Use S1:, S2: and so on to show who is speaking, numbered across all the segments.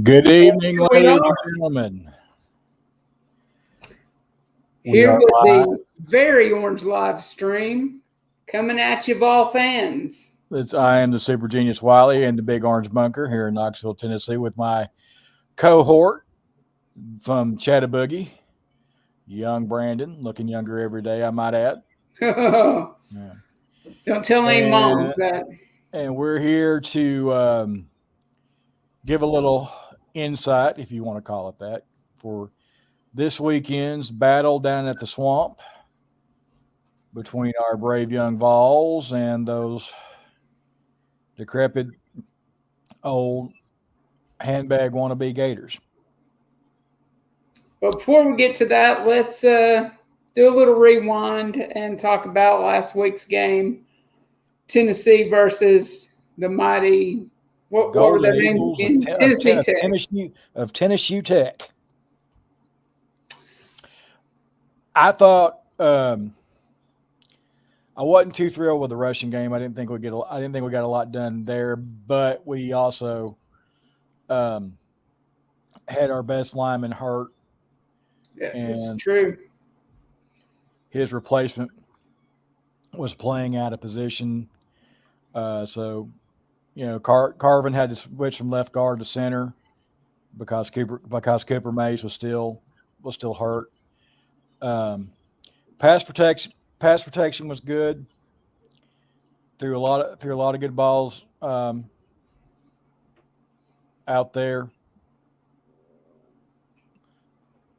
S1: Good evening,
S2: Here we
S1: ladies
S2: are,
S1: and gentlemen. We
S2: here
S1: are
S2: with
S1: live.
S2: the very orange live stream coming at you, Vol fans.
S1: I am the Super Genius Wiley in the Big Orange Bunker here in Knoxville, Tennessee, with my cohort from Chattaboogie, young Brandon, looking younger every day, I might add.
S2: Don't
S1: Yeah.
S2: tell any moms that.
S1: And we're here to give a little insight, if you want to call it that, for this weekend's battle down at the swamp between our brave young Vols and those decrepit old handbag wannabe Gators.
S2: But before we get to that, let's do a little rewind and talk about last week's game. Tennessee versus the mighty, what were their names again? Tennessee Tech.
S1: Of Tennessee Tech. I thought I wasn't too thrilled with the rushing game. I didn't think we got a lot done there, but we also had our best lineman hurt.
S2: Yeah, it's true.
S1: His replacement was playing out of position. So, Carvin had to switch from left guard to center because Cooper Mays was still hurt. Pass protection was good. Threw a lot of good balls out there.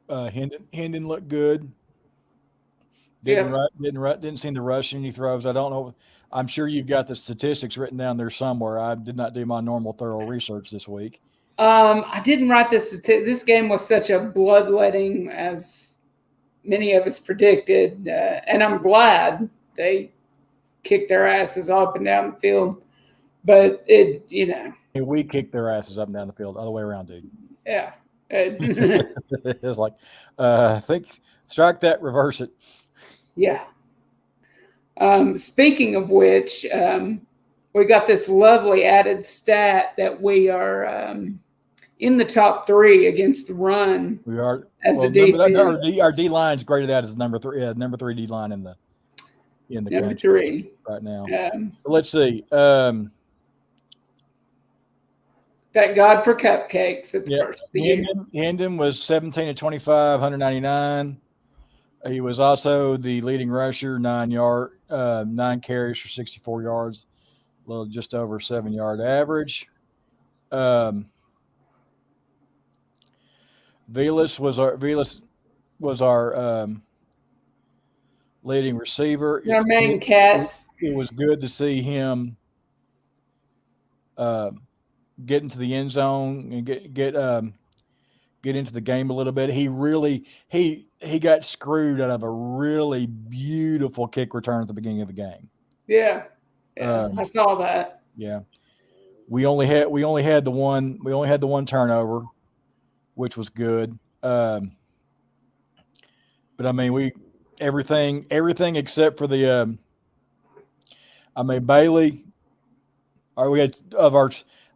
S1: Hendon looked good. Didn't seem to rush any throws. I don't know. I'm sure you've got the statistics written down there somewhere. I did not do my normal thorough research this week.
S2: I didn't write this. This game was such a bloodletting, as many of us predicted, and I'm glad they kicked their asses up and down the field. But
S1: we kicked their asses up and down the field, other way around, dude.
S2: Yeah.
S1: It's like, I think strike that, reverse it.
S2: Yeah. Speaking of which, we got this lovely added stat that we are in the top 3 against the run.
S1: We are
S2: as a defense.
S1: Our D line's graded out as number 3. Yeah, number 3 D line in the
S2: number
S1: country
S2: 3
S1: right now. So let's see.
S2: Thank God for cupcakes at the first of the year.
S1: Hendon was 17 of 25, 199. He was also the leading rusher, 9 carries for 64 yards, a little just over 7-yard average. Velas was our leading receiver.
S2: Our main cat.
S1: It was good to see him get into the end zone and get into the game a little bit. He got screwed out of a really beautiful kick return at the beginning of the game.
S2: Yeah, I saw that.
S1: Yeah, we only had the one turnover, which was good. But I mean, everything except for the Bailey. We had of our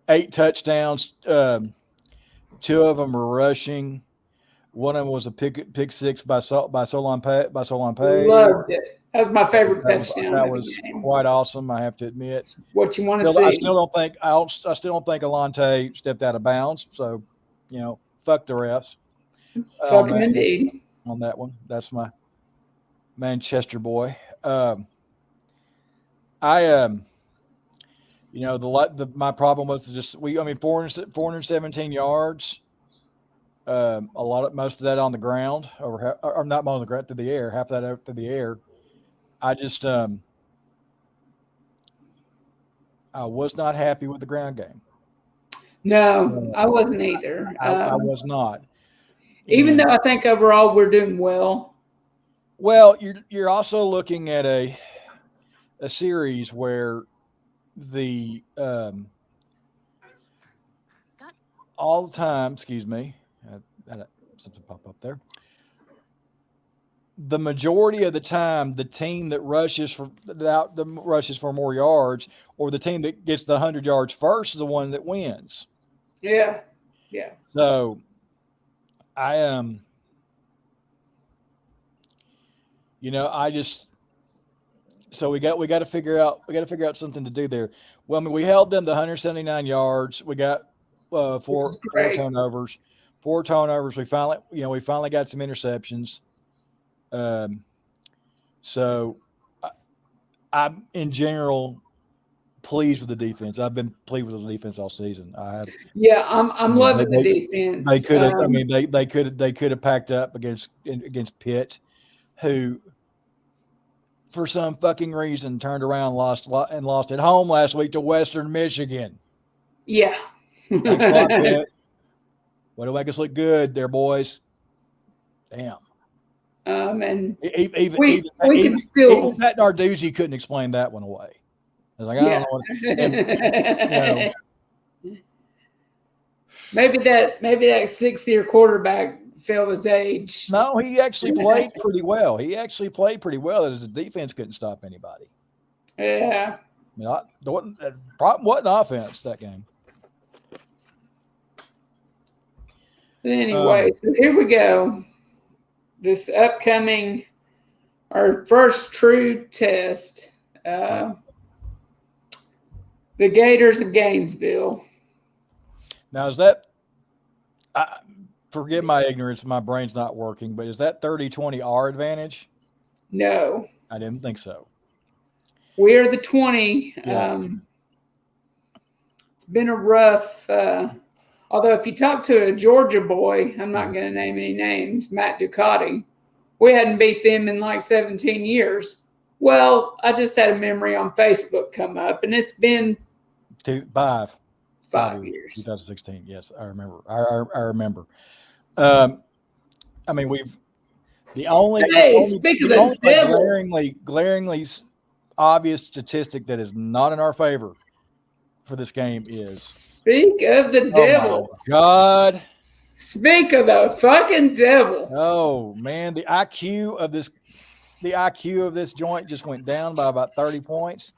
S1: 8 touchdowns. 2 of them were rushing. One of them was a pick six by Solon Pay.
S2: Loved it. That's my favorite touchdown.
S1: That was quite awesome, I have to admit.
S2: It's what you want to see.
S1: I still don't think Alante stepped out of bounds. So, fuck the refs.
S2: Fuck him indeed.
S1: On that one, that's my Manchester boy. My problem was most of 417 yards. Most of that on the ground, or not on the ground, through the air. Half of that out through the air. I just I was not happy with the ground game.
S2: No, I wasn't either.
S1: I was not.
S2: Even though I think overall we're doing well.
S1: Well, you're also looking at a series where the all the time, excuse me, something pop up there. The majority of the time, the team that rushes for more yards, or the team that gets the 100 yards first, is the one that wins.
S2: Yeah. Yeah.
S1: So I just so we got to figure out something to do there. Well, I mean, we held them to 179 yards. We got
S2: Which is
S1: four
S2: great.
S1: turnovers. We finally got some interceptions. So I'm in general pleased with the defense. I've been pleased with the defense all season.
S2: Yeah, I'm loving the defense.
S1: They could have. I mean, they could have packed up against Pitt, who for some fucking reason turned around and lost at home last week to Western Michigan.
S2: Yeah.
S1: Thanks a lot, Pitt. Way to make us look good there, boys. Damn.
S2: And
S1: Even
S2: can still.
S1: Even Pat Narduzzi couldn't explain that one away. I was like, I don't know what. And,
S2: maybe that 6th-year quarterback failed his age.
S1: No, he actually played pretty well. That his defense couldn't stop anybody.
S2: Yeah.
S1: The problem wasn't offense that game.
S2: Anyway, so here we go. This upcoming, our first true test, the Gators of Gainesville.
S1: Now, is that, forgive my ignorance, my brain's not working, but is that 30-20 our advantage?
S2: No.
S1: I didn't think so.
S2: We are the 20.
S1: Yeah.
S2: It's been a rough, although if you talk to a Georgia boy, I'm not going to name any names, Matt Ducati, we hadn't beat them in like 17 years. Well, I just had a memory on Facebook come up, and it's been
S1: 5
S2: years.
S1: 2016. Yes, I remember. I remember. I mean, glaringly obvious statistic that is not in our favor for this game is.
S2: Speak of the devil.
S1: Oh my God.
S2: Speak of the fucking devil.
S1: Oh man, the IQ of this joint just went down by about 30 points.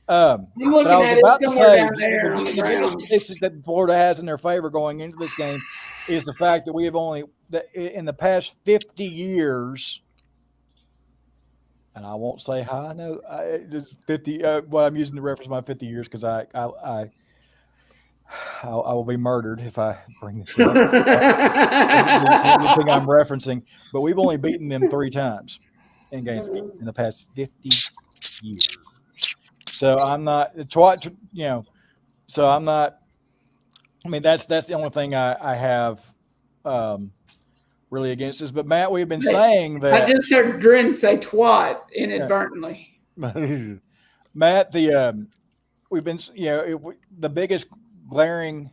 S2: I'm looking at it somewhere down there on the ground.
S1: The statistic that Florida has in their favor going into this game is the fact that we have only in the past 50 years, and I won't say how I know it's 50. Well, I'm using the reference my 50 years because I will be murdered if I bring this up. You think I'm referencing, but we've only beaten them 3 times in Gainesville in the past 50 years. So I'm not, So I'm not. I mean, that's the only thing I have really against this. But Matt, we've been saying that.
S2: I just heard Dren say "twat" inadvertently.
S1: Matt, we've been the biggest glaring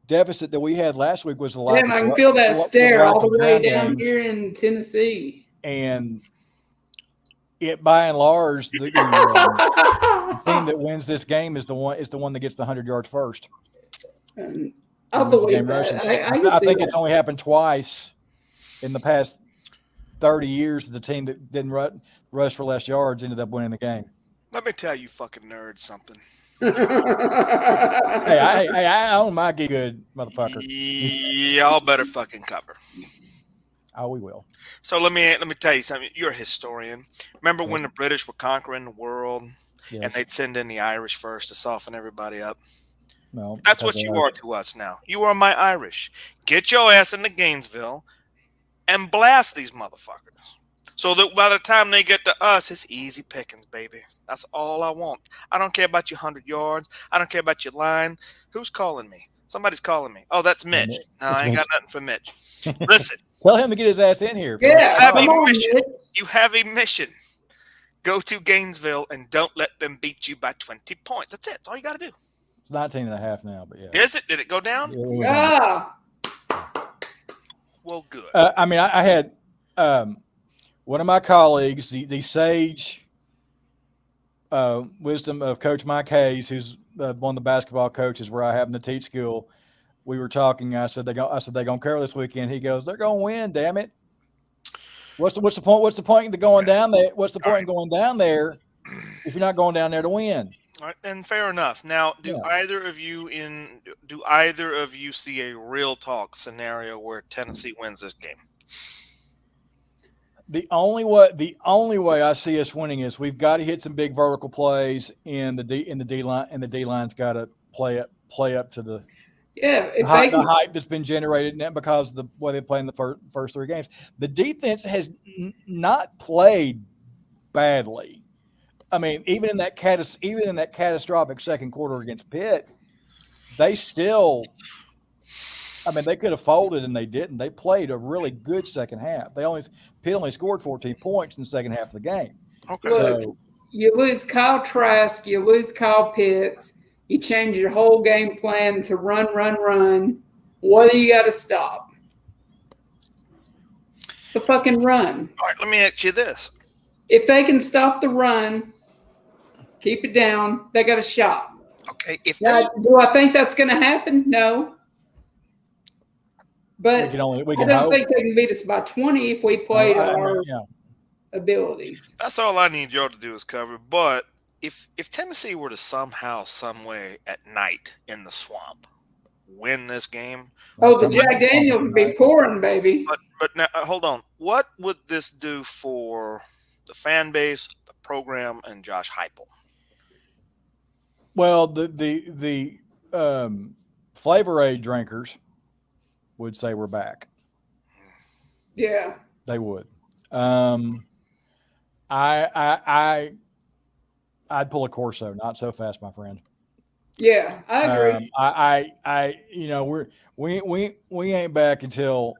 S1: deficit that we had last week was the lack.
S2: I can feel that stare all the way down here in Tennessee.
S1: And it, by and large, the team that wins this game is the one that gets the 100 yards first.
S2: I believe that.
S1: I think it's only happened twice in the past 30 years that the team that didn't rush for less yards ended up winning the game.
S3: Let me tell you fucking nerds something.
S1: Hey, I own my good motherfucker.
S3: Y'all better fucking cover.
S1: Oh, we will.
S3: So let me tell you something. You're a historian. Remember when the British were conquering the world and they'd send in the Irish first to soften everybody up?
S1: No,
S3: that's what you are to us now. You are my Irish. Get your ass into Gainesville and blast these motherfuckers. So that by the time they get to us, it's easy pickings, baby. That's all I want. I don't care about your 100 yards. I don't care about your line. Who's calling me? Somebody's calling me. Oh, that's Mitch. No, I ain't got nothing for Mitch. Listen.
S1: Tell him to get his ass in here.
S2: Yeah,
S3: you have a mission. Go to Gainesville and don't let them beat you by 20 points. That's it. That's all you got to do.
S1: It's 19.5 now, but yeah.
S3: Is it? Did it go down?
S2: Yeah.
S3: Well, good.
S1: I mean, I had one of my colleagues, the sage wisdom of Coach Mike Hayes, who's one of the basketball coaches where I happen to teach school. We were talking. I said they're gonna carry this weekend. He goes, they're gonna win. Damn it. What's the point? What's the point in going down there? What's the point in going down there if you're not going down there to win?
S3: All right, and fair enough. Now, do either of you see a real talk scenario where Tennessee wins this game?
S1: The only way I see us winning is we've got to hit some big vertical plays, and the D line, and the D line's got to play up to the the hype that's been generated because of the way they play in the first 3 games. The defense has not played badly. I mean, even in that catastrophic second quarter against Pitt, they still. I mean, they could have folded and they didn't. They played a really good second half. Pitt only scored 14 points in the second half of the game.
S3: Okay.
S2: Look, you lose Kyle Trask, you lose Kyle Pitts, you change your whole game plan to run. What do you got to stop? The fucking run.
S3: All right, let me ask you this.
S2: If they can stop the run, keep it down, they got a shot.
S3: Okay.
S2: Do I think that's going to happen? No. But I don't think they can beat us by 20 if we play our abilities.
S3: That's all I need y'all to do is cover. But if Tennessee were to somehow, some way at night in the swamp win this game.
S2: The Jack Daniels would be pouring, baby.
S3: But now, hold on. What would this do for the fan base, the program, and Josh Heupel?
S1: Well, the Flavor Aid drinkers would say we're back.
S2: Yeah,
S1: they would. I'd pull a Corso, not so fast, my friend.
S2: Yeah, I agree.
S1: We ain't back until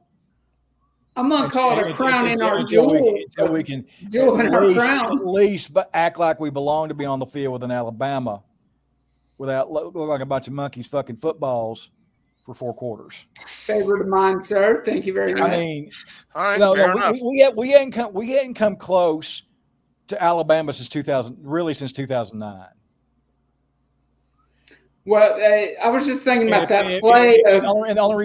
S2: I'm gonna call it a crown in our jewel.
S1: Until we can
S2: jewel in our crown.
S1: At least, but act like we belong to be on the field with an Alabama, without looking like a bunch of monkeys fucking footballs for 4 quarters.
S2: Favorite of mine, sir. Thank you very much.
S1: I mean,
S3: all right, fair enough.
S1: We hadn't come close to Alabama since 2009.
S2: Well, I was just thinking about that play.
S1: And the only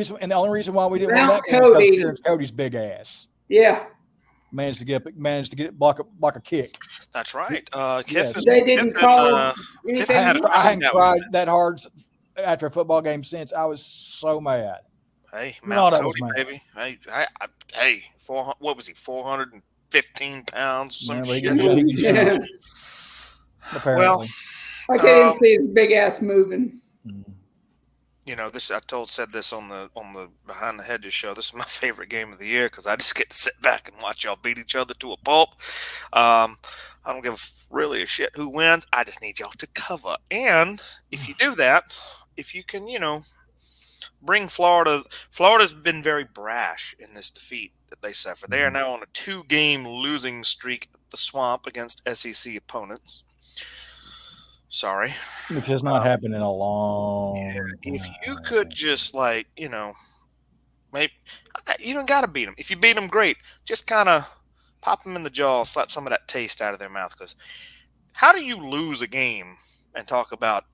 S1: reason why we didn't win that game is because Terrence Cody's big ass.
S2: Yeah.
S1: Managed to get block a kick.
S3: That's right.
S2: They didn't call anything.
S1: I hadn't cried that hard after a football game since. I was so mad.
S3: Hey, Mount Cody, baby. Hey, what was he? 415 pounds. Some shit.
S1: Yeah. Apparently.
S2: Well, I can't see his big ass moving.
S3: You know, said this on the Behind the Hedges show. This is my favorite game of the year because I just get to sit back and watch y'all beat each other to a pulp. I don't give really a shit who wins. I just need y'all to cover. And if you do that, if you can, bring Florida. Florida's been very brash in this defeat that they suffered. They are now on a 2-game losing streak at the Swamp against SEC opponents. Sorry.
S1: Which has not happened in a long time.
S3: If you could just maybe you don't got to beat them. If you beat them, great. Just kind of pop them in the jaw, slap some of that taste out of their mouth. Because how do you lose a game and talk about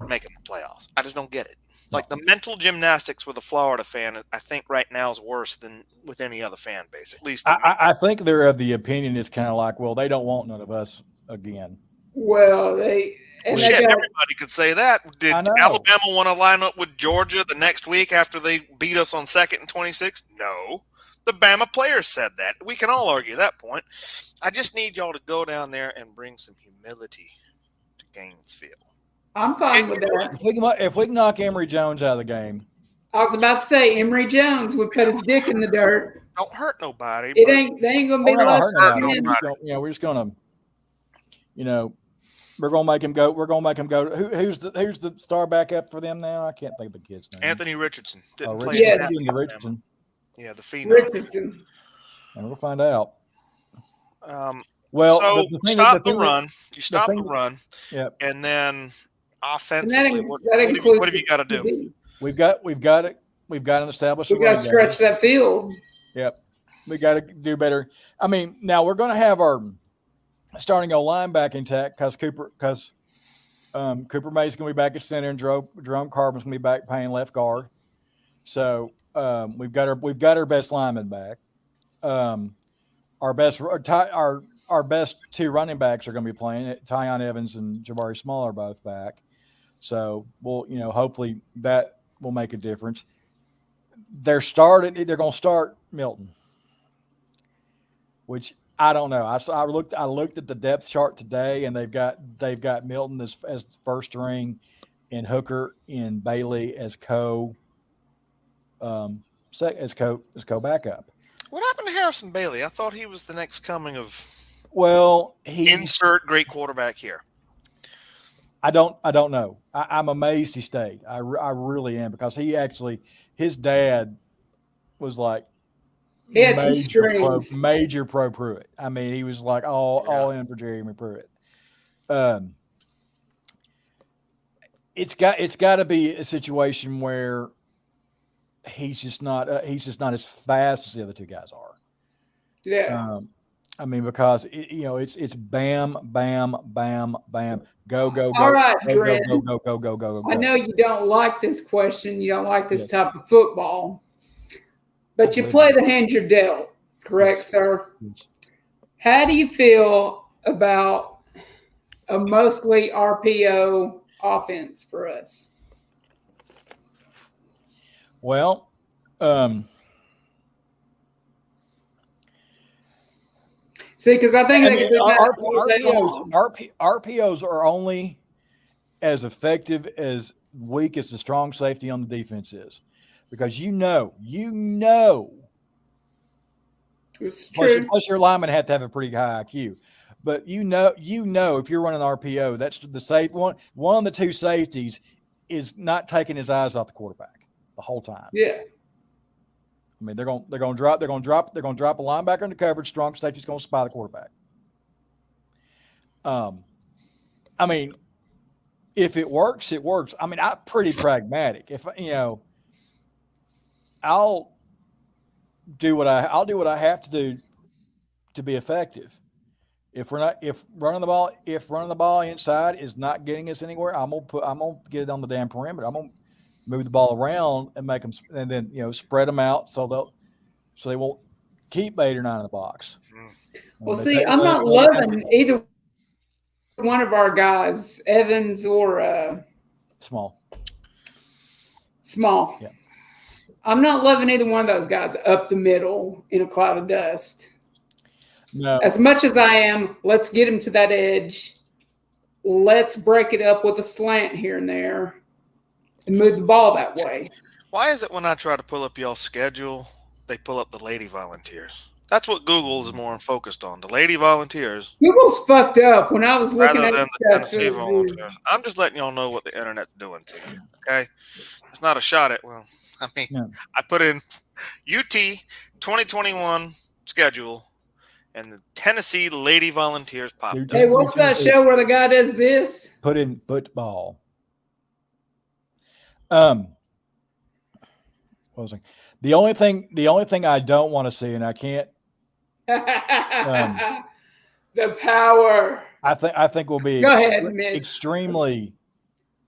S3: making the playoffs? I just don't get it. Like the mental gymnastics with a Florida fan, I think right now is worse than with any other fan base. At least
S1: I think they're of the opinion it's kind of like, well, they don't want none of us again.
S2: Well,
S3: everybody could say that. Did Alabama want to line up with Georgia the next week after they beat us on 2nd and 26? No. The Bama players said that. We can all argue that point. I just need y'all to go down there and bring some humility to Gainesville.
S2: I'm fine with that.
S1: If we can knock Emory Jones out of the game.
S2: I was about to say Emory Jones would put his dick in the dirt.
S3: Don't hurt nobody.
S2: They ain't gonna be
S1: We're just gonna, we're gonna make him go. We're gonna make him go. Who's the star backup for them now? I can't think of the kid's name.
S3: Anthony Richardson didn't play.
S2: Yes.
S1: Richardson.
S3: Yeah, the phenom.
S2: Richardson.
S1: And we'll find out.
S3: Stop the run. You stop the run.
S1: Yeah.
S3: And then offensively, what have you got to do?
S1: We've got an established.
S2: We got to stretch that field.
S1: Yep. We got to do better. I mean, now we're going to have our starting line back intact because Cooper May's going to be back at center and Jerome Carbon's going to be back playing left guard. So we've got our best lineman back. Our our best two running backs are going to be playing. Tyon Evans and Jabari Small are both back. So we'll, hopefully that will make a difference. They're going to start Milton, which I don't know. I looked at the depth chart today, and they've got Milton as first string, and Hooker and Bailey as co backup.
S3: What happened to Harrison Bailey? I thought he was the next coming of.
S1: Well,
S3: insert great quarterback here.
S1: I don't know. I'm amazed he stayed. I really am, because his dad was like
S2: he had some strings.
S1: Major pro Pruitt. I mean, he was like all in for Jeremy Pruitt. It's got to be a situation where he's just not as fast as the other two guys are.
S2: Yeah.
S1: I mean, because it's bam, bam, bam, bam, go.
S2: All right, Dren.
S1: Go.
S2: I know you don't like this question. You don't like this type of football, but you play the hand you're dealt, correct, sir?
S1: Yes.
S2: How do you feel about a mostly RPO offense for us?
S1: Well,
S2: see, because I think
S1: RPOs are only as effective as weak as the strong safety on the defense is, because
S2: it's true.
S1: Plus your linemen have to have a pretty high IQ, but if you're running RPO, that's the safe one. One of the two safeties is not taking his eyes off the quarterback the whole time.
S2: Yeah.
S1: I mean, they're going to drop a linebacker into coverage. Strong safety's going to spy the quarterback. I mean, if it works, it works. I mean, I'm pretty pragmatic. If I'll do what I have to do to be effective. If running the ball inside is not getting us anywhere, I'm gonna get it on the damn perimeter. I'm gonna move the ball around and make them, and then spread them out so they won't keep 8 or 9 in the box.
S2: Well, see, I'm not loving either one of our guys, Evans or
S1: Small.
S2: Yeah. I'm not loving either one of those guys up the middle in a cloud of dust.
S1: No.
S2: As much as I am, let's get him to that edge. Let's break it up with a slant here and there and move the ball that way.
S3: Why is it when I try to pull up y'all's schedule, they pull up the Lady Volunteers? That's what Google is more focused on, the Lady Volunteers.
S2: Google's fucked up when I was looking
S3: rather
S2: at
S3: than the Tennessee Volunteers. I'm just letting y'all know what the internet's doing to you, okay? It's not a shot at, I put in UT 2021 schedule, and the Tennessee Lady Volunteers popped up.
S2: Hey, what's that show where the guy does this?
S1: Put in football. What was it? The only thing I don't want to see, and I can't.
S2: The power.
S1: I think will be extremely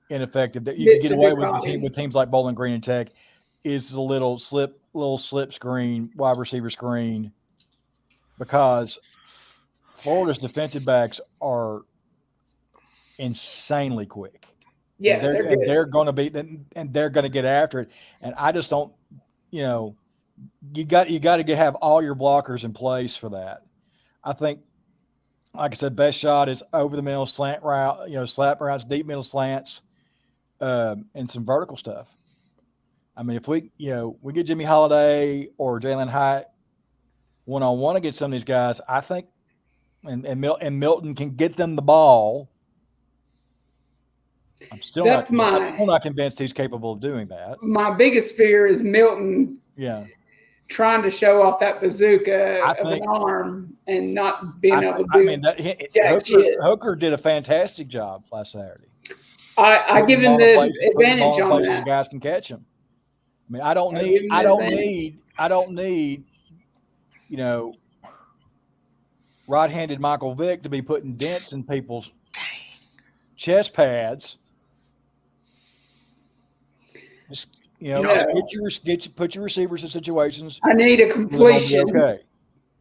S1: ineffective. That you can get away with teams like Bowling Green and Tech is the little slip screen, wide receiver screen, because Florida's defensive backs are insanely quick.
S2: Yeah,
S1: they're going to be, and they're going to get after it. And I just don't, you got to have all your blockers in place for that. I think, like I said, best shot is over the middle slant route, slap routes, deep middle slants, and some vertical stuff. I mean, if we get Jimmy Holiday or Jalen Hyatt one-on-one against some of these guys, I think, and Milton can get them the ball. I'm still not convinced he's capable of doing that.
S2: My biggest fear is Milton trying to show off that bazooka of an arm and not being able to do
S1: Hooker did a fantastic job last Saturday.
S2: I give him the advantage on that.
S1: The guys can catch him. I mean, I don't need right-handed Michael Vick to be putting dents in people's chest pads. Just put your receivers in situations.
S2: I need a completion.
S1: Okay.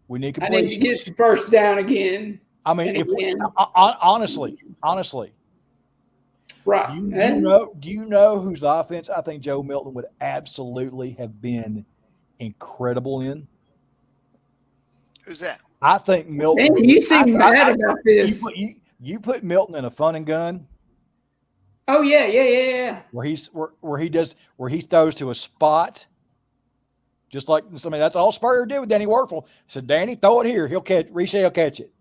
S1: We need
S2: I need to
S1: completion.
S2: get to first down again.
S1: I mean,
S2: and
S1: if
S2: again.
S1: honestly,
S2: Right.
S1: do you know whose offense I think Joe Milton would absolutely have been incredible in?
S3: Who's that?
S1: I think Milton.
S2: Man, you seem mad about this.
S1: You put Milton in a fun and gun.
S2: Oh yeah.
S1: Where he throws to a spot, just like somebody. That's all Spurrier did with Danny Werfel. He said, "Danny, throw it here. He'll catch. Ricochet will catch it."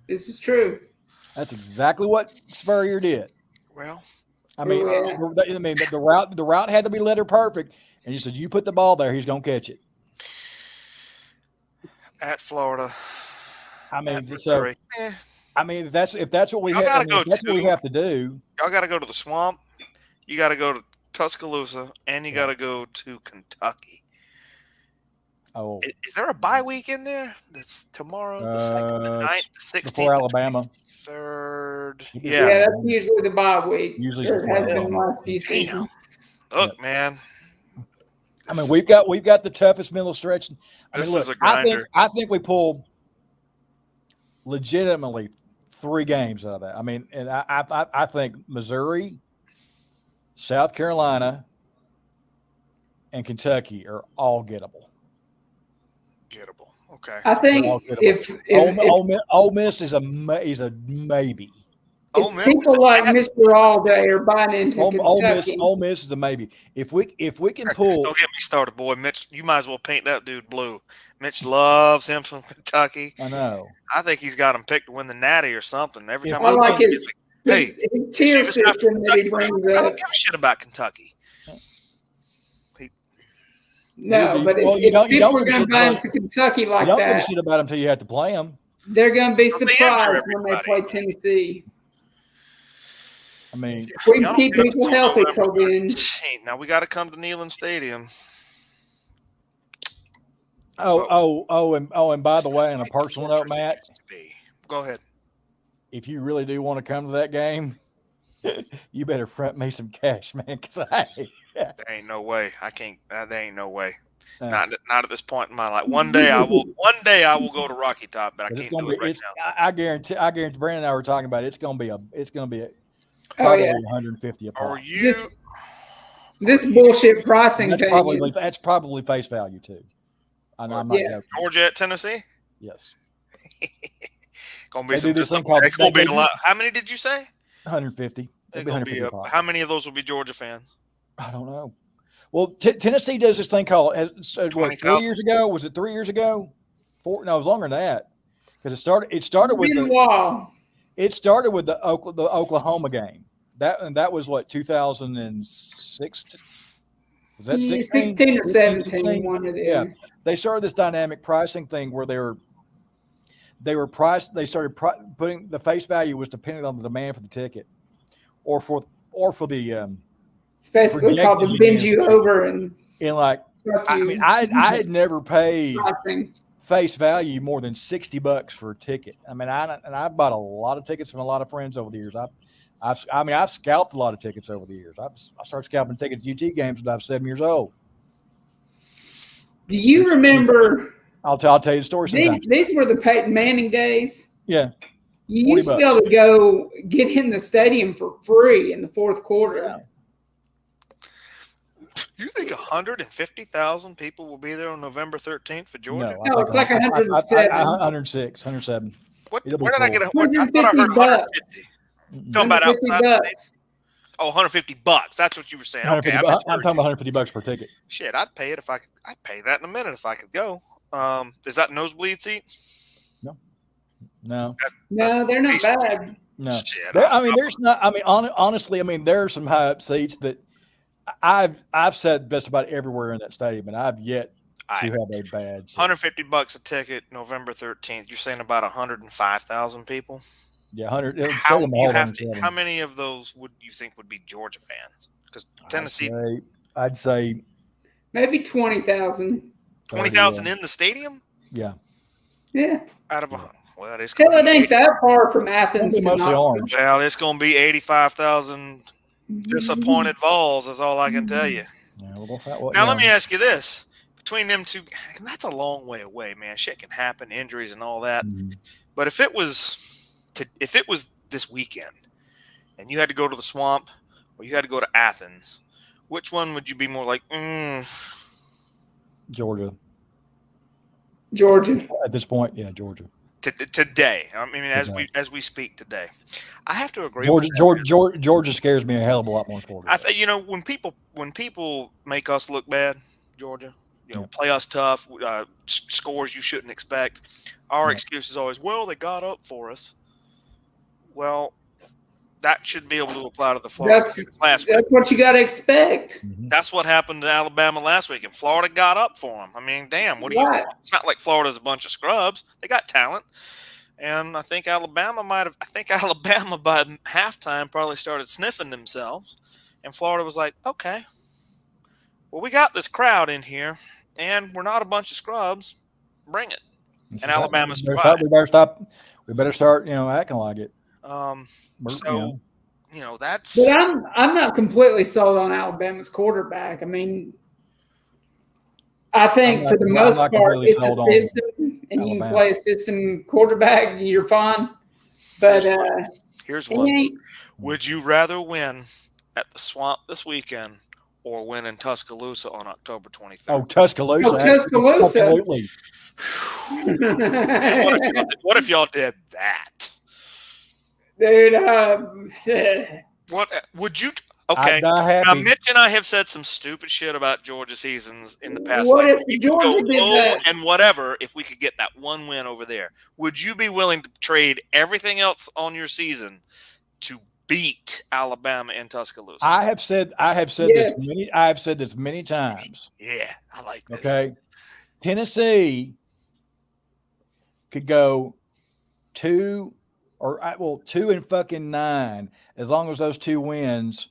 S2: This is true.
S1: That's exactly what Spurrier did.
S3: Well,
S1: I mean, the route had to be letter perfect, and you said you put the ball there, he's going to catch it.
S3: At Florida.
S1: I mean, so I mean, if that's what we have to do.
S3: Y'all got to go to the swamp. You got to go to Tuscaloosa, and you got to go to Kentucky.
S1: Oh,
S3: is there a bye week in there? That's tomorrow, the 2nd, the 9th, the 16th,
S1: before Alabama.
S3: 3rd.
S2: Yeah, that's usually the bye week.
S1: Usually
S2: it has been the last few seasons.
S3: Look, man.
S1: I mean, we've got the toughest middle stretch.
S3: This is a grinder.
S1: I think we pulled legitimately 3 games out of that. I mean, and I think Missouri, South Carolina, and Kentucky are all gettable.
S3: Okay.
S2: I think if
S1: Ole Miss is a maybe.
S2: If people like Mr. All Day are buying into Kentucky.
S1: Ole Miss is a maybe. If we can pull.
S3: Don't get me started, boy. Mitch, you might as well paint that dude blue. Mitch loves him from Kentucky.
S1: I know.
S3: I think he's got him picked to win the Natty or something. Every time
S2: I like his tier system that he brings up.
S3: I don't give a shit about Kentucky.
S2: No, but if people are going to buy into Kentucky like that,
S1: you don't give a shit about them until you have to play them.
S2: They're going to be surprised when they play Tennessee.
S1: I mean,
S2: if we can keep people healthy till then.
S3: Now we got to come to Neyland Stadium.
S1: And by the way, on a personal note, Matt,
S3: go ahead.
S1: If you really do want to come to that game, you better front me some cash, man. Because
S3: there ain't no way. I can't. There ain't no way. Not at this point in my life. One day I will. One day I will go to Rocky Top, but I can't do it right now.
S1: I guarantee. Brandon and I were talking about it. It's going to be probably 150 a pop.
S2: This bullshit pricing thing.
S1: That's probably face value too. I'm not joking.
S3: Georgia at Tennessee.
S1: Yes.
S3: Gonna be gonna be a lot. How many did you say?
S1: 150.
S3: How many of those will be Georgia fans?
S1: I don't know. Well, Tennessee does this thing called
S3: 20,000.
S1: 3 years ago. Was it 3 years ago? 4? No, it was longer than that. Because it started with the Oklahoma game. That was what, 2006? Was that
S2: 16 or 17? One of them.
S1: Yeah, they started this dynamic pricing thing where they were priced. They started putting the face value was dependent on the demand for the ticket, or for the.
S2: It's basically called to bend you over and
S1: like. I mean, I had never paid face value more than $60 for a ticket. I mean, I've bought a lot of tickets from a lot of friends over the years. I've scalped a lot of tickets over the years. I started scalping tickets at UT games when I was 7 years old.
S2: Do you remember?
S1: I'll tell you the story sometime.
S2: These were the Peyton Manning days.
S1: Yeah.
S2: You used to be able to go get in the stadium for free in the fourth quarter.
S1: Yeah.
S3: You think 150,000 people will be there on November 13th for Georgia?
S2: No, it's like 107.
S1: 106, 107.
S3: Where did I get I thought I heard 150. Talking about outside the state? Oh, $150. That's what you were saying. Okay,
S1: I'm talking about $150 per ticket.
S3: Shit, I'd pay it if I could. I'd pay that in a minute if I could go. Is that nosebleed seats?
S1: No,
S2: they're not bad.
S1: No, shit, there's not. I mean, honestly, there are some high up seats, but I've said just about everywhere in that stadium, and I've yet to have a bad seat.
S3: $150 a ticket, November 13th. You're saying about 105,000 people.
S1: Yeah, 100.
S3: How many of those would you think would be Georgia fans? Because Tennessee,
S1: I'd say
S2: maybe 20,000.
S3: 20,000 in the stadium?
S1: Yeah.
S2: Yeah.
S3: Out of 100. Well,
S2: it ain't that far from Athens.
S1: Well,
S3: it's going to be 85,000 disappointed Vols. Is all I can tell you.
S1: Yeah,
S3: now let me ask you this: between them two, that's a long way away, man. Shit can happen, injuries and all that.
S1: Mhm.
S3: But if it was this weekend, and you had to go to the Swamp, or you had to go to Athens, which one would you be more like?
S1: Georgia. At this point, yeah, Georgia.
S3: Today, I mean,
S1: Today.
S3: as we speak today, I have to agree.
S1: Georgia scares me a hell of a lot more than Florida.
S3: When people make us look bad, Georgia, play us tough, scores you shouldn't expect. Our excuse is always, well, they got up for us. Well, that should be able to apply to the Florida last week.
S2: That's what you got to expect.
S1: Mm-hmm.
S3: That's what happened to Alabama last week, and Florida got up for them. I mean, damn, what do you? It's not like Florida's a bunch of scrubs. They got talent, and I think Alabama by halftime probably started sniffing themselves, and Florida was like, okay, well, we got this crowd in here, and we're not a bunch of scrubs. Bring it. And Alabama survived.
S1: We better start, acting like it.
S3: That's.
S2: But I'm not completely sold on Alabama's quarterback. I mean, I think for the most part, it's a system, and you can play a system quarterback, you're fine. But
S3: here's one. Would you rather win at the Swamp this weekend or win in Tuscaloosa on October 23rd?
S1: Oh, Tuscaloosa.
S2: Absolutely.
S3: What if y'all did that?
S2: Dude,
S3: what would you? Okay, now Mitch and I have said some stupid shit about Georgia seasons in the past.
S2: What if Georgia did that?
S3: And whatever, if we could get that one win over there, would you be willing to trade everything else on your season to beat Alabama in Tuscaloosa?
S1: I have said this many times.
S3: Yeah, I like this.
S1: Okay, Tennessee could go 2-9 as long as those 2 wins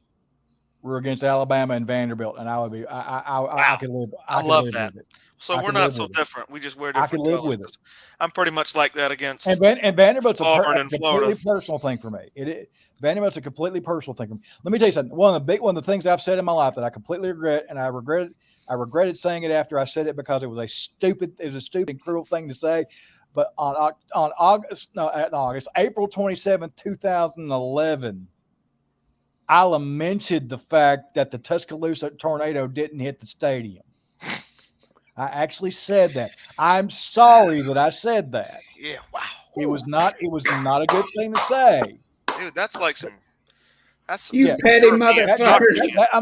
S1: were against Alabama and Vanderbilt, and I would be I could live.
S3: I love that. So we're not so different. We just wear different colors.
S1: I can live with it.
S3: I'm pretty much like that against
S1: and Vanderbilt's
S3: Auburn
S1: a completely personal thing for me. Vanderbilt's a completely personal thing for me. Let me tell you something. One of the things I've said in my life that I completely regret, and I regretted saying it after I said it because it was a stupid and cruel thing to say. But on April 27th, 2011, I lamented the fact that the Tuscaloosa tornado didn't hit the stadium. I actually said that. I'm sorry that I said that.
S3: Yeah, wow.
S1: It was not a good thing to say.
S3: Dude, that's like some. That's
S2: you petty motherfucker.
S1: I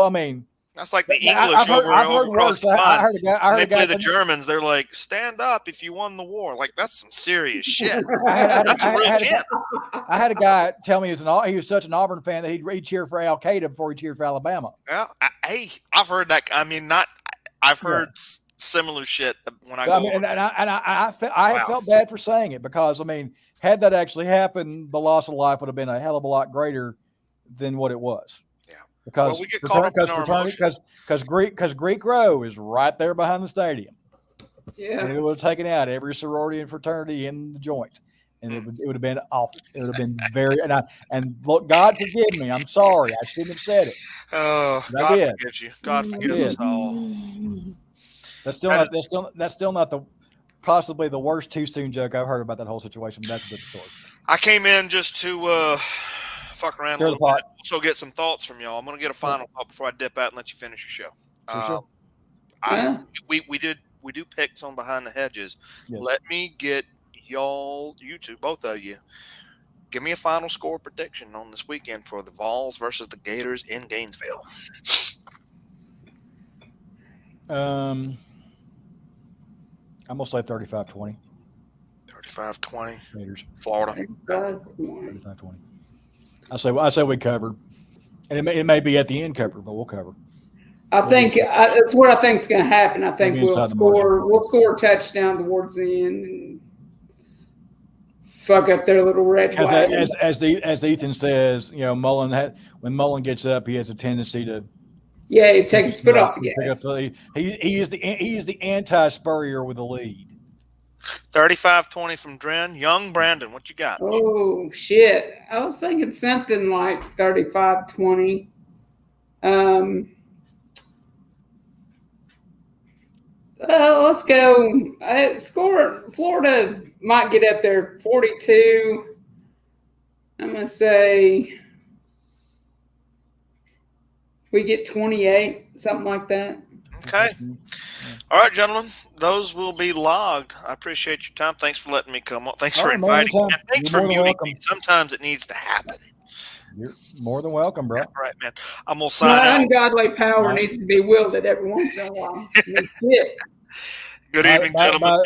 S1: mean.
S3: That's like the English across the pond.
S1: I heard a guy.
S3: They play the Germans. They're like, stand up if you won the war. Like, that's some serious shit.
S1: That's a real chant. I had a guy tell me he was such an Auburn fan that he'd cheer for Al Qaeda before he cheered for Alabama.
S3: Yeah, I've heard that. I mean, I've heard similar shit when I go.
S1: I felt bad for saying it because, I mean, had that actually happened, the loss of life would have been a hell of a lot greater than what it was. Because
S3: we get caught up in our emotions.
S1: Because Greek Row is right there behind the stadium.
S2: Yeah,
S1: and it would have taken out every sorority and fraternity in the joint, and it would have been awful. It would have been very. And look, God forgive me. I'm sorry. I shouldn't have said it.
S3: Oh, God forgives you. God forgives us all.
S1: That's still not the possibly the worst too soon joke I've heard about that whole situation. But that's a good story.
S3: I came in just to. Fuck around a little bit. So get some thoughts from y'all. I'm gonna get a final thought before I dip out and let you finish your show.
S1: Sure.
S3: We do picks on Behind the Hedges.
S1: Yes.
S3: Let me get you two, both of you, give me a final score prediction on this weekend for the Vols versus the Gators in Gainesville.
S1: I'm gonna say 35-20.
S3: 35-20.
S1: Gators.
S3: Florida.
S1: 35-20. I say we cover, and it may be at the end cover, but we'll cover.
S2: I think that's what I think is going to happen. I think we'll score a touchdown towards the end and fuck up their little red flag.
S1: As Ethan says, when Mullen gets up, he has a tendency to.
S2: Yeah, he takes his foot off the gas.
S1: He is the anti-Spurrier with the lead.
S3: 35-20 from Dren. Young Brandon, what you got?
S2: Oh, shit. I was thinking something like 35-20. Let's go. Score. Florida might get up there 42. I'm going to say we get 28, something like that.
S3: Okay. All right, gentlemen. Those will be logged. I appreciate your time. Thanks for letting me come on. Thanks for inviting me. And thanks for muting me. Sometimes it needs to happen.
S1: You're more than welcome, bro.
S3: All right, man. I'm going to sign out.
S2: My ungodly power needs to be wielded every once in a while.
S3: Good evening, gentlemen.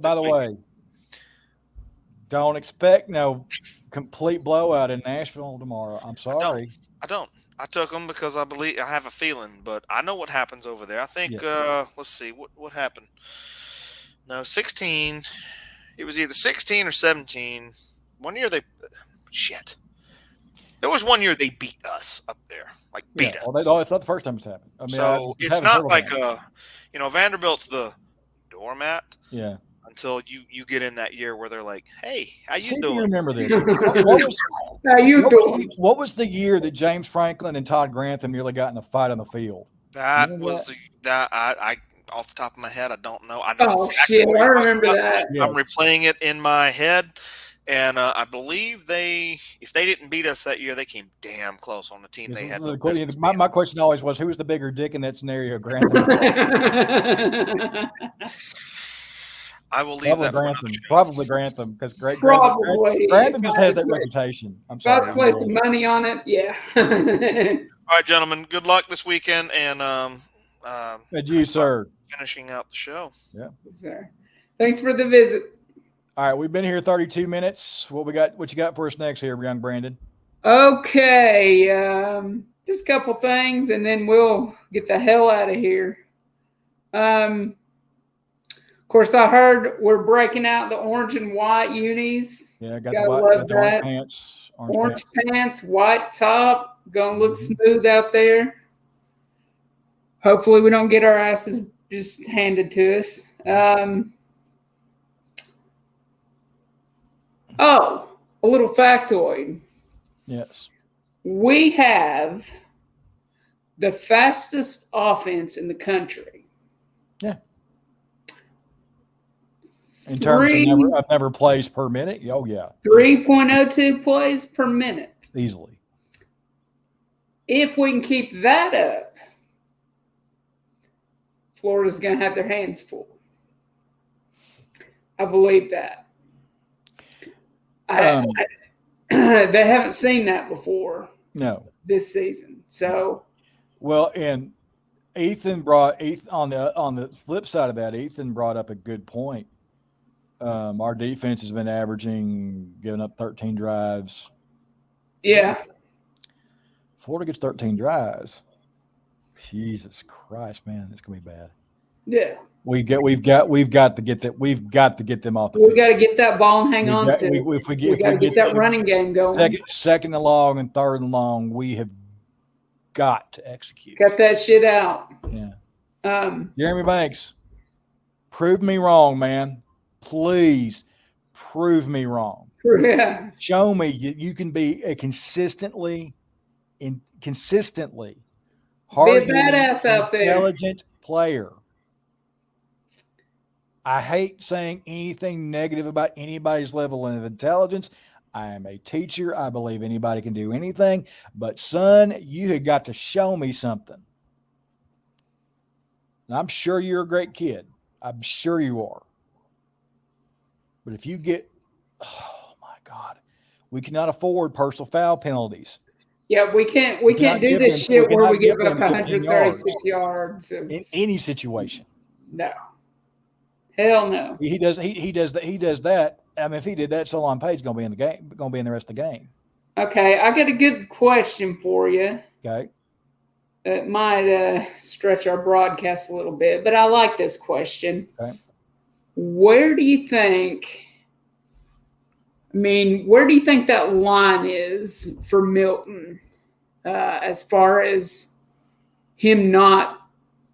S1: By the way, don't expect no complete blowout in Nashville tomorrow. I'm sorry.
S3: I don't. I took them because I have a feeling, but I know what happens over there. I think, let's see, what happened? No, 16. It was either 16 or 17. One year there was one year they beat us up there, beat us.
S1: Well, it's not the first time it's happened. I mean,
S3: so it's not like Vanderbilt's the doormat.
S1: Yeah.
S3: Until you get in that year where they're like, "Hey, how you
S1: You
S3: doing?"
S1: remember this? What was the year that James Franklin and Todd Grantham nearly got in a fight on the field?
S3: That was that I off the top of my head, I don't know. I know
S2: exactly I remember that.
S3: I'm replaying it in my head, and I believe if they didn't beat us that year, they came damn close on the team. They had.
S1: My question always was, who was the bigger dick in that scenario, Grantham?
S3: I will leave
S1: Probably Grantham, because
S2: Grantham
S1: just has that reputation. I'm sorry.
S2: Let's place some money on it. Yeah.
S3: All right, gentlemen. Good luck this weekend, and
S1: you, sir.
S3: Finishing out the show.
S1: Yeah.
S2: Yes, sir. Thanks for the visit.
S1: All right, we've been here 32 minutes. What you got for us next here, young Brandon?
S2: Okay, just a couple things, and then we'll get the hell out of here. Of course, I heard we're breaking out the orange and white unis.
S1: Yeah, got the orange pants.
S2: Orange pants, white top. Gonna look smooth out there. Hopefully, we don't get our asses just handed to us. A little factoid.
S1: Yes.
S2: We have the fastest offense in the country.
S1: Yeah. In terms of never plays per minute? Oh, yeah.
S2: 3.02 plays per minute.
S1: Easily.
S2: If we can keep that up, Florida's going to have their hands full. I believe that. They haven't seen that before.
S1: No.
S2: This season. So.
S1: Well, and Ethan on the flip side of that, Ethan brought up a good point. Our defense has been giving up 13 drives.
S2: Yeah.
S1: Florida gets 13 drives. Jesus Christ, man, it's gonna be bad.
S2: Yeah.
S1: We've got to get that. We've got to get them off the field.
S2: We got to get that ball and hang on to it. We got to get that running game going.
S1: Second and long and third and long, we have got to execute.
S2: Got that shit out.
S1: Yeah. Jeremy Banks, prove me wrong, man. Please prove me wrong.
S2: Yeah.
S1: Show me you can be a consistently hard,
S2: be a badass out there,
S1: intelligent player. I hate saying anything negative about anybody's level of intelligence. I am a teacher. I believe anybody can do anything. But, son, you have got to show me something. And I'm sure you're a great kid. I'm sure you are. But if you get – oh, my God. We cannot afford personal foul penalties.
S2: Yeah, we can't do this shit where we give up 136 yards.
S1: In any situation.
S2: No. Hell no.
S1: He does that. I mean, if he did that, Solon Page gonna be in the rest of the game.
S2: Okay, I got a good question for you.
S1: Okay.
S2: It might stretch our broadcast a little bit, but I like this question.
S1: Okay.
S2: Where do you think that line is for Milton as far as him not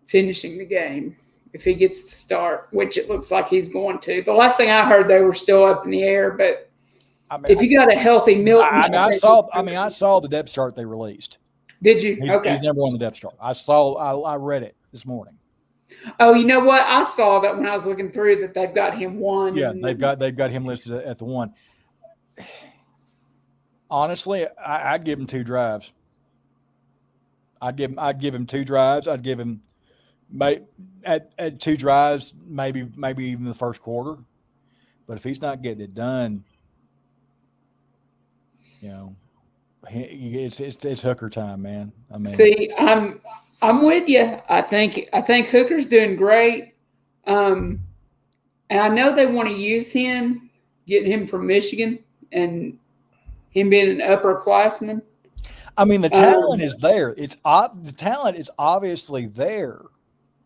S2: finishing the game? If he gets to start, which it looks like he's going to. The last thing I heard, they were still up in the air. But if you got a healthy Milton,
S1: I saw the depth chart they released.
S2: Did you? Okay.
S1: He's never on the depth chart. I read it this morning.
S2: Oh, you know what? I saw that when I was looking through that they've got him one.
S1: Yeah,
S2: and
S1: they've got him listed at the 1. Honestly, I'd give him 2 drives. I'd give him 2 drives. I'd give him at 2 drives, maybe even the first quarter. But if he's not getting it done, you know, it's Hooker time, man. I mean,
S2: See, I'm with you. I think Hooker's doing great. And I know they want to use him, getting him from Michigan, and him being an upperclassman.
S1: I mean, the talent is there. The talent is obviously there.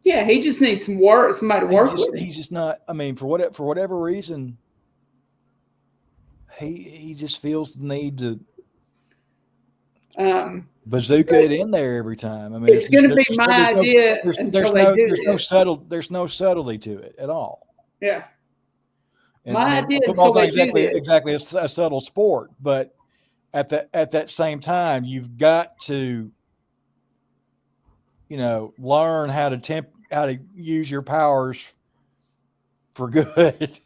S2: Yeah, he just needs some work, somebody to work with him.
S1: He's just not. I mean, for whatever reason, he just feels the need to bazooka it in there every time. I mean,
S2: it's going to be my idea until they do it.
S1: There's no subtlety to it at all.
S2: Yeah,
S1: And,
S2: my idea until
S1: football's
S2: they
S1: not
S2: do this.
S1: exactly a subtle sport, but at that same time, you've got to, learn how to use your powers for good.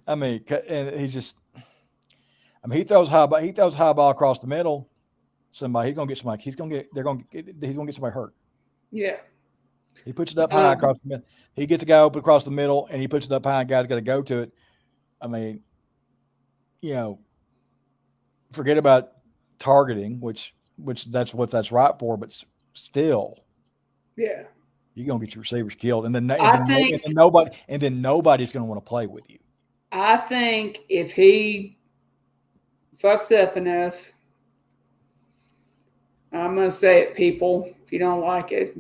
S1: I mean, and he's just. I mean, he throws high ball across the middle. Somebody he's gonna get somebody. He's gonna get somebody hurt.
S2: Yeah.
S1: He puts it up high across the middle. He gets a guy open across the middle, and he puts it up high. And guys got to go to it. I mean, forget about targeting, which that's what that's right for. But still,
S2: yeah,
S1: you're gonna get your receivers killed, and then nobody's gonna want to play with you.
S2: I think if he fucks up enough, I'm gonna say it, people. If you don't like it,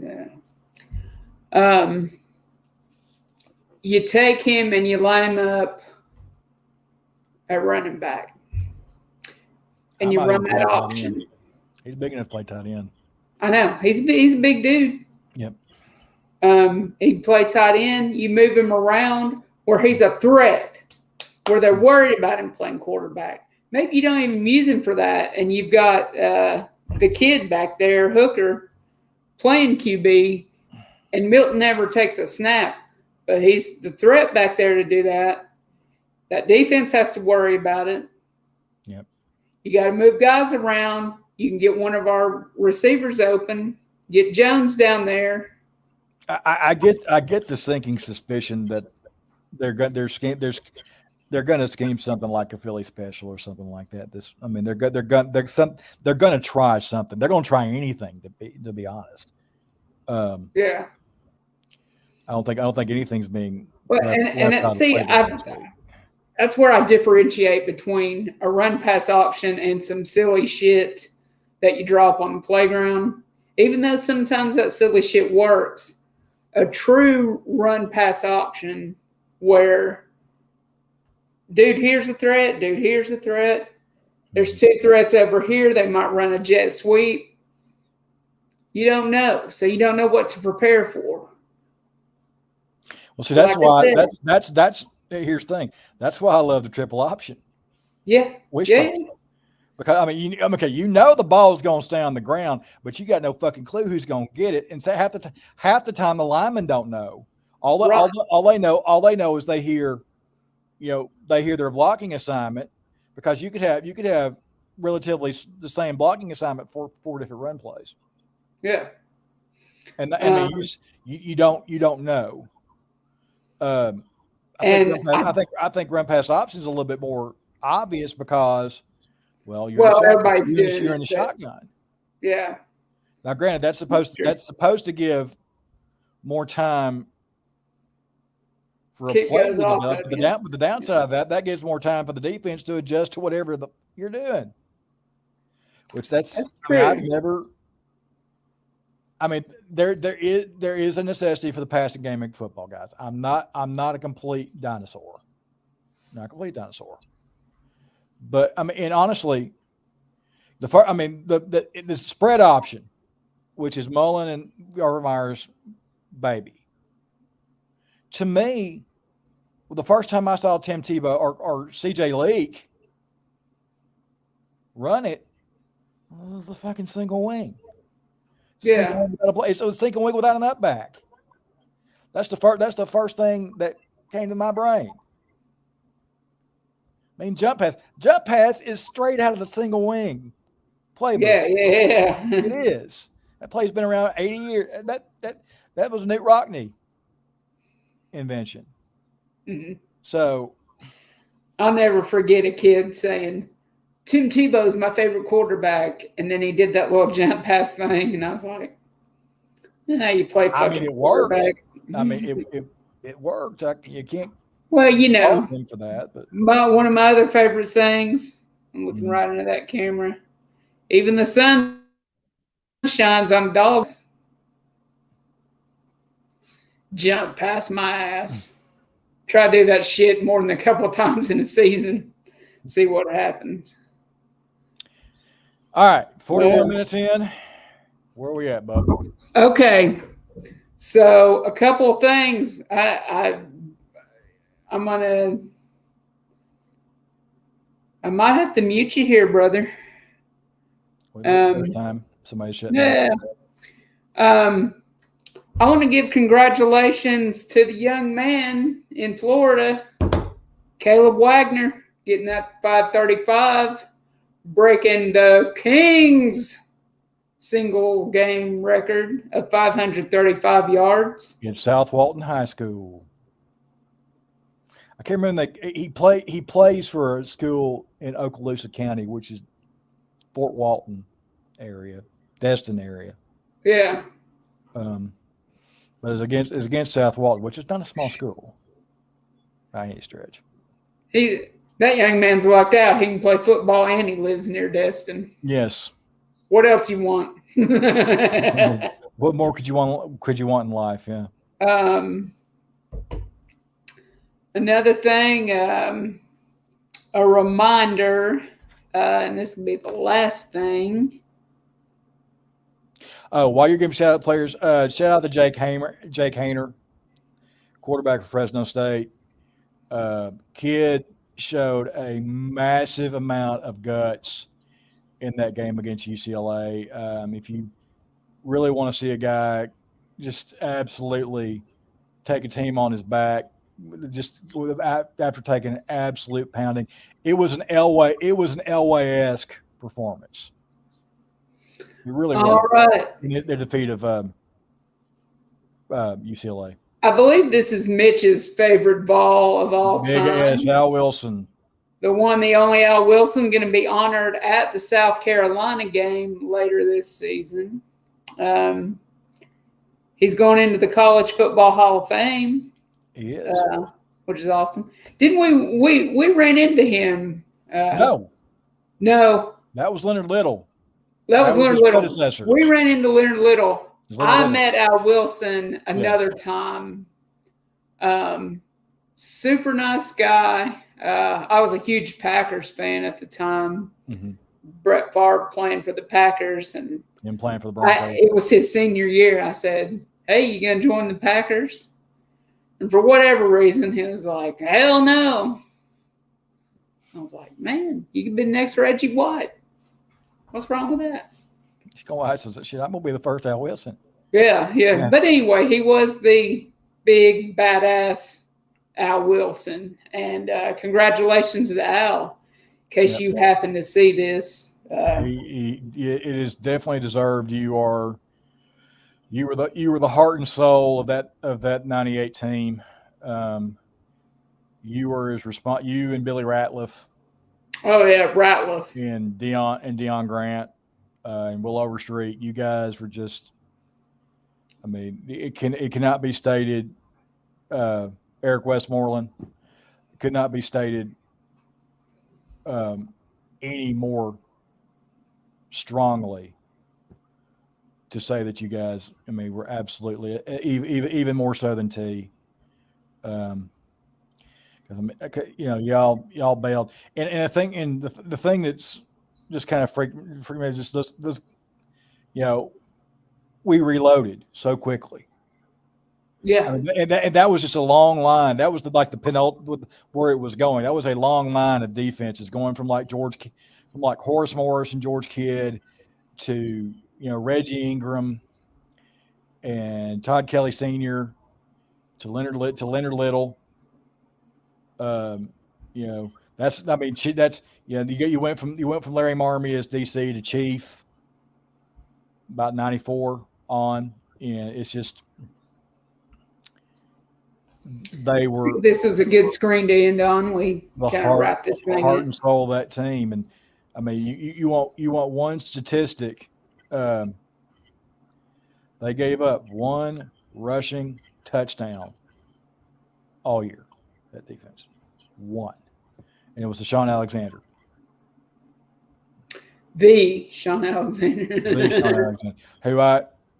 S2: you take him and you line him up at running back, and you run that option.
S1: He's big enough to play tight end.
S2: I know he's a big dude.
S1: Yep.
S2: He can play tight end. You move him around where he's a threat, where they're worried about him playing quarterback. Maybe you don't even use him for that, and you've got the kid back there, Hooker, playing QB, and Milton never takes a snap, but he's the threat back there to do that. That defense has to worry about it.
S1: Yep.
S2: You got to move guys around. You can get one of our receivers open. Get Jones down there.
S1: I get the sinking suspicion that they're going to scheme something like a Philly special or something like that. They're going to try something. They're going to try anything to be honest.
S2: Yeah.
S1: I don't think anything's being.
S2: Well, that's where I differentiate between a run pass option and some silly shit that you drop on the playground. Even though sometimes that silly shit works, a true run pass option where, dude, here's a threat. Dude, here's a threat. There's 2 threats over here. They might run a jet sweep. You don't know. So you don't know what to prepare for.
S1: Well, see, that's why that's here's the thing. That's why I love the triple option.
S2: Yeah.
S1: Wishbone. Because the ball's going to stay on the ground, but you got no fucking clue who's going to get it. And so half the time the linemen don't know. All they know is they hear their blocking assignment, because you could have relatively the same blocking assignment for 4 different run plays.
S2: Yeah.
S1: And you don't know. I think run pass option is a little bit more obvious because,
S2: everybody's
S1: you're in the shotgun.
S2: Yeah.
S1: Now, granted, that's supposed to give more time for a play to develop. But the downside of that gives more time for the defense to adjust to whatever you're doing. Which that's true. I've never. I mean, there is a necessity for the passing game in football, guys. I'm not a complete dinosaur. Not a complete dinosaur. But I mean, and honestly, the spread option, which is Mullen and Garbermeyer's baby. To me, the first time I saw Tim Tebow or CJ Leak run it was the fucking single wing. It's a single wing without an up back. That's the first thing that came to my brain. I mean, jump pass is straight out of the single wing playbook.
S2: Yeah.
S1: It is. That play's been around 80 years. That was a Newt Rockne invention.
S2: Mm-hmm.
S1: So
S2: I'll never forget a kid saying, Tim Tebow's my favorite quarterback. And then he did that little jump pass thing. And I was like, now you play fucking
S1: it worked.
S2: quarterback.
S1: I mean, it worked. You can't
S2: Well, you know,
S1: fault him for that. But
S2: one of my other favorite sayings, I'm looking
S1: Mhm.
S2: right into that camera. Even the sun shines on dogs. Jump past my ass. Try to do that shit more than a couple of times in a season. See what happens.
S1: All right, 41 minutes in. Where are we at, bub?
S2: Okay. So a couple of things. I'm gonna. I might have to mute you here, brother.
S1: First time somebody shut
S2: Yeah.
S1: down.
S2: I want to give congratulations to the young man in Florida, Caleb Wagner, getting that 535, breaking the Kings single game record of 535 yards.
S1: In South Walton High School. I can't remember he plays for a school in Okaloosa County, which is Fort Walton area, Destin area.
S2: Yeah.
S1: But it's against South Walton, which is not a small school by any stretch.
S2: That young man's lucked out. He can play football and he lives near Destin.
S1: Yes.
S2: What else you want?
S1: What more could you want in life? Yeah.
S2: Another thing, a reminder, and this will be the last thing.
S1: Oh, while you're giving shout out players, shout out to Jake Hayner, quarterback for Fresno State. Kid showed a massive amount of guts in that game against UCLA. If you really want to see a guy just absolutely take a team on his back, just after taking an absolute pounding, it was an Elway-esque performance. It really was.
S2: All right.
S1: The defeat of UCLA.
S2: I believe this is Mitch's favorite Vol of all time.
S1: Yes, Al Wilson.
S2: The only Al Wilson, going to be honored at the South Carolina game later this season. He's going into the College Football Hall of Fame.
S1: He is.
S2: Which is awesome. Didn't we ran into him?
S1: No. That was Leonard Little.
S2: That was Leonard Little.
S1: Predecessor.
S2: We ran into Leonard Little.
S1: Little.
S2: Met Al Wilson another time. Super nice guy. I was a huge Packers fan at the time.
S1: Mm-hmm.
S2: Brett Favre playing for the Packers, and
S1: him playing for the Broncos.
S2: It was his senior year. I said, "Hey, you gonna join the Packers?" And for whatever reason, he was like, "Hell no." I was like, "Man, you could be the next Reggie White. What's wrong with that?"
S1: She's going to say, "Shit, I'm gonna be the first Al Wilson."
S2: Yeah. But anyway, he was the big badass Al Wilson, and congratulations to Al. In case you happen to see this,
S1: it is definitely deserved. You were the heart and soul of that '98 team. You were his response. You and Billy Ratliff.
S2: Oh yeah, Ratliff
S1: and Deion Grant and Will Overstreet. You guys were just. I mean, it cannot be stated. Eric Westmoreland could not be stated any more strongly to say that you guys, I mean, were absolutely even more so than T. Y'all bailed, and I think, and the thing that's just kind of freaked me is just this, we reloaded so quickly.
S2: Yeah,
S1: I mean, and that was just a long line. That was the penultimate where it was going. That was a long line of defenses going from Horace Morris and George Kidd to Reggie Ingram and Todd Kelly Sr. to Leonard Little. You know, that's you went from Larry Marmie as DC to Chief about 94 on, and it's just they were.
S2: This was a good screen to end on. We kind of wrap this thing
S1: heart
S2: in.
S1: and soul of that team, and I mean, you want one statistic. They gave up one rushing touchdown all year. That defense, one, and it was to Sean Alexander.
S2: The Sean Alexander.
S1: The Sean Alexander,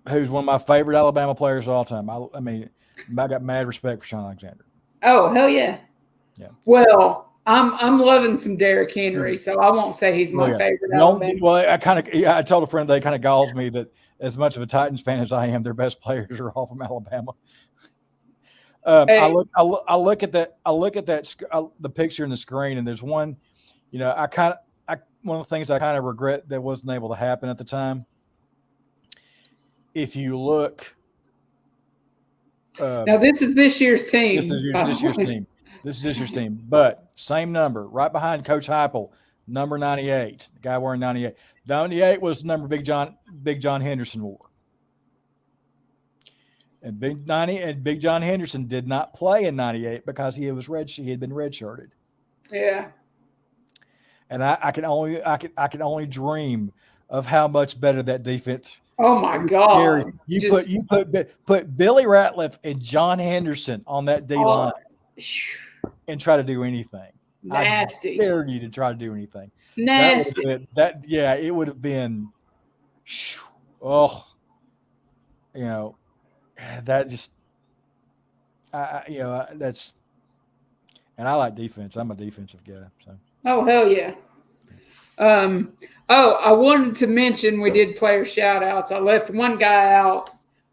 S1: who's one of my favorite Alabama players of all time. I mean, I got mad respect for Sean Alexander.
S2: Oh, hell yeah.
S1: Yeah.
S2: Well, I'm loving some Derrick Henry, so I won't say he's my favorite Alabama.
S1: Well, I told a friend they kind of galls me that as much of a Titans fan as I am, their best players are all from Alabama. Hey. I look at that. The picture in the screen, and there's one. You know, one of the things I kind of regret that wasn't able to happen at the time. If you look,
S2: now this is this year's team.
S1: This is this year's team. But same number, right behind Coach Heupel, number 98. The guy wearing 98. 98 was the number Big John Henderson wore. And Big John Henderson did not play in 98 because he had been redshirted.
S2: Yeah.
S1: And I can only dream of how much better that defense.
S2: Oh my God!
S1: You put Billy Ratliff and John Henderson on that D line and try to do anything.
S2: Nasty.
S1: I dare you to try to do anything.
S2: Nasty.
S1: It would have been. Oh, you know, that just. That's. And I like defense. I'm a defensive guy. So.
S2: Oh, hell yeah. I wanted to mention we did player shout-outs. I left one guy out.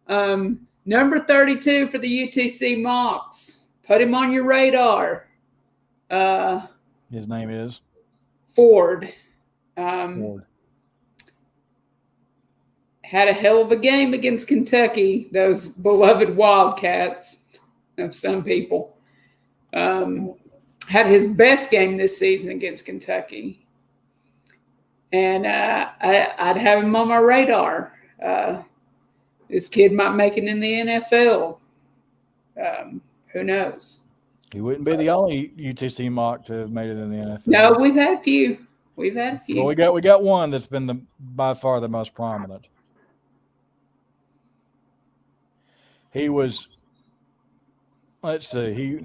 S2: Number 32 for the UTC Mocs. Put him on your radar.
S1: His name is?
S2: Ford.
S1: Ford.
S2: Had a hell of a game against Kentucky, those beloved Wildcats of some people. Had his best game this season against Kentucky. And I'd have him on my radar. This kid might make it in the NFL. Who knows?
S1: He wouldn't be the only UTC mock to have made it in the NFL.
S2: No, we've had a few. Well,
S1: we got one that's been by far the most prominent. He was, let's see, he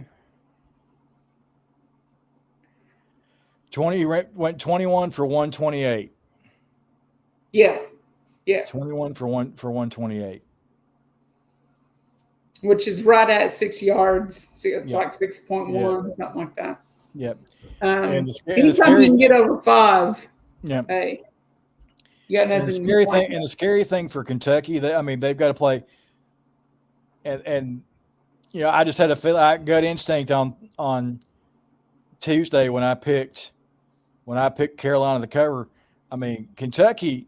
S1: went 21 for 128.
S2: Yeah.
S1: 21 for 128.
S2: Which is right at 6 yards. It's like 6.1, something like that.
S1: Yep.
S2: Anytime you can get over 5, hey, you got nothing.
S1: And the scary thing for Kentucky, they've got to play. And you know, I just had a gut instinct on Tuesday when I picked Carolina to cover. I mean, Kentucky,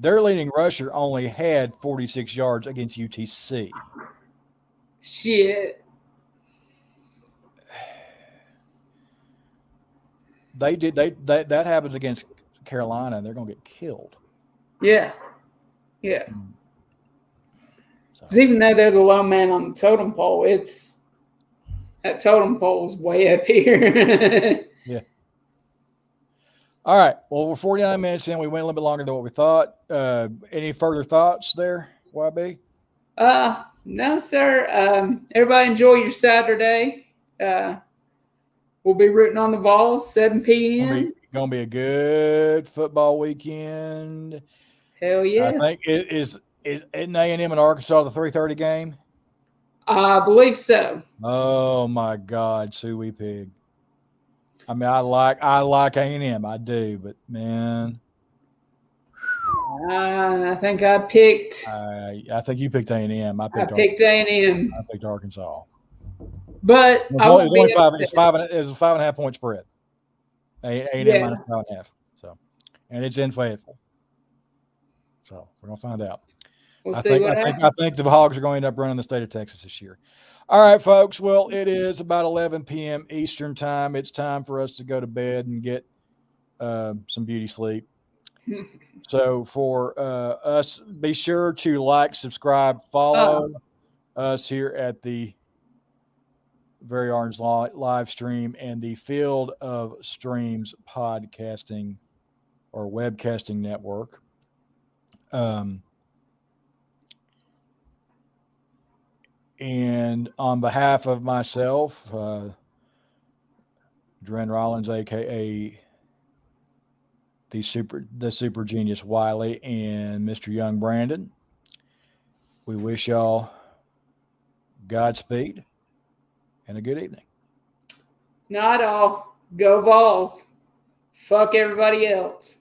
S1: their leading rusher only had 46 yards against UTC.
S2: Shit.
S1: That happens against Carolina, and they're going to get killed.
S2: Yeah. So. Even though they're the low man on the totem pole, that totem pole's way up here.
S1: Yeah. All right. Well, we're 49 minutes in. We went a little bit longer than what we thought. Any further thoughts there, YB?
S2: No, sir. Everybody enjoy your Saturday. We'll be rooting on the Vols, 7 p.m.
S1: Going to be a good football weekend.
S2: Hell yes.
S1: I think is A&M and Arkansas the 3:30 game?
S2: I believe so.
S1: Oh my God, Suey Pig. I mean, I like A&M, I do, but man,
S2: I think I picked.
S1: I think you picked A&M. I picked
S2: A&M.
S1: I picked Arkansas.
S2: But
S1: it was only 5. It's 5.5 point spread. A&M minus 5.5. So, and it's in Fayetteville. So we're gonna find out.
S2: We'll
S1: I
S2: see
S1: think
S2: what
S1: I
S2: happens.
S1: think the Hogs are going to end up running the state of Texas this year. All right, folks. Well, it is about 11 p.m. Eastern time. It's time for us to go to bed and get some beauty sleep. So for us, be sure to like, subscribe, follow us here at the Very Orange live stream and the Field of Streams podcasting or webcasting network. And on behalf of myself, Dren Rollins, aka the super genius Wiley, and Mr. Young Brandon, we wish y'all Godspeed and a good evening.
S2: Not all. Go Vols. Fuck everybody else.